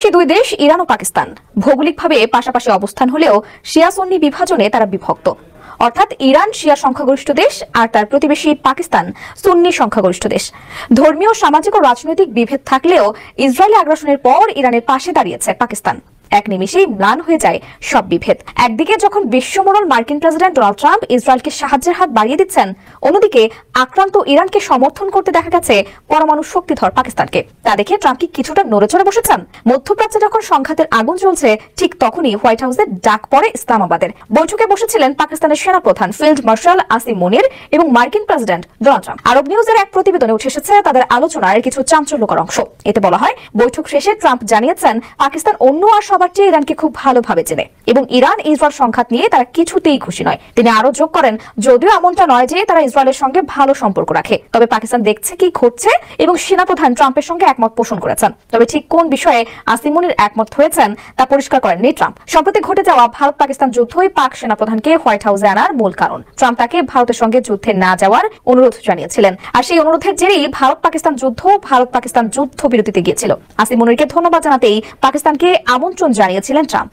প্রতিবেশী দুই দেশ ইরান ও পাকিস্তান ভৌগোলিকভাবে পাশাপাশি অবস্থান হলেও শিয়া সুন্নি বিভাজনে তারা বিভক্ত। অর্থাৎ ইরান শিয়া সংখ্যাগরিষ্ঠ দেশ আর তার প্রতিবেশী পাকিস্তান সুন্নি সংখ্যাগরিষ্ঠ দেশ। ধর্মীয়, সামাজিক ও রাজনৈতিক বিভেদ থাকলেও ইসরায়েলি আগ্রাসনের পর ইরানের পাশে দাঁড়িয়েছে পাকিস্তান। এক নিমিষেই ম্লান হয়ে যায় সব বিভেদ। একদিকে যখন বিশ্বমোড়ল মার্কিন প্রেসিডেন্ট ডোনাল্ড ট্রাম্প ইসরায়েলকে সাহায্যের হাত বাড়িয়ে দিচ্ছেন, অন্যদিকে আক্রান্ত ইরানকে সমর্থন করতে দেখা গেছে পরমাণু শক্তিধর পাকিস্তানকে। তা দেখে ট্রাম্প কি কিছুটা নড়েচড়ে বসেছেন? মধ্যপ্রাচ্যে যখন সংঘাতের আগুন চলছে, ঠিক তখনই হোয়াইট হাউসের ডাক পড়ে ইসলামাবাদের। বৈঠকে বসেছিলেন পাকিস্তানের সেনাপ্রধান ফিল্ড মার্শাল আসিম মুনির এবং মার্কিন প্রেসিডেন্ট ডোনাল্ড ট্রাম্প। আরব নিউজের এক প্রতিবেদনে উঠে এসেছে তাদের আলোচনার কিছু চাঞ্চল্যকর অংশ। এতে বলা হয়, বৈঠক শেষে ট্রাম্প জানিয়েছেন পাকিস্তান অন্য আর সবার চেয়ে ইরানকে খুব ভালোভাবে চেনে এবং ইরান ইসরায়েল সংঘাত নিয়ে তারা কিছুতেই খুশি নয়। তিনি আরো যোগ করেন, যদিও এমনটা নয় যে তারা ইসরায়েলের সঙ্গে ভালো সম্পর্ক রাখে, তবে পাকিস্তান দেখছে কি ঘটছে এবং সেনাপ্রধান ট্রাম্পের সঙ্গে একমত পোষণ করেছেন। তবে ঠিক কোন বিষয়ে আসিম মুনির একমত হয়েছেন তা পরিষ্কার করেননি ট্রাম্প। সম্প্রতি ঘটে যাওয়া ভারত পাকিস্তান যুদ্ধই পাক সেনাপ্রধানকে হোয়াইট হাউসে আনার মূল কারণ। ট্রাম্প তাকে ভারতের সঙ্গে যুদ্ধে না যাওয়ার অনুরোধ জানিয়েছিলেন, আর সেই অনুরোধের জেরেই ভারত পাকিস্তান যুদ্ধ বিরতিতে গিয়েছিল। আসিম মুনিরকে ধন্যবাদ জানাতেই পাকিস্তানকে আমন্ত্রণ জানিয়েছিলেন ট্রাম্প।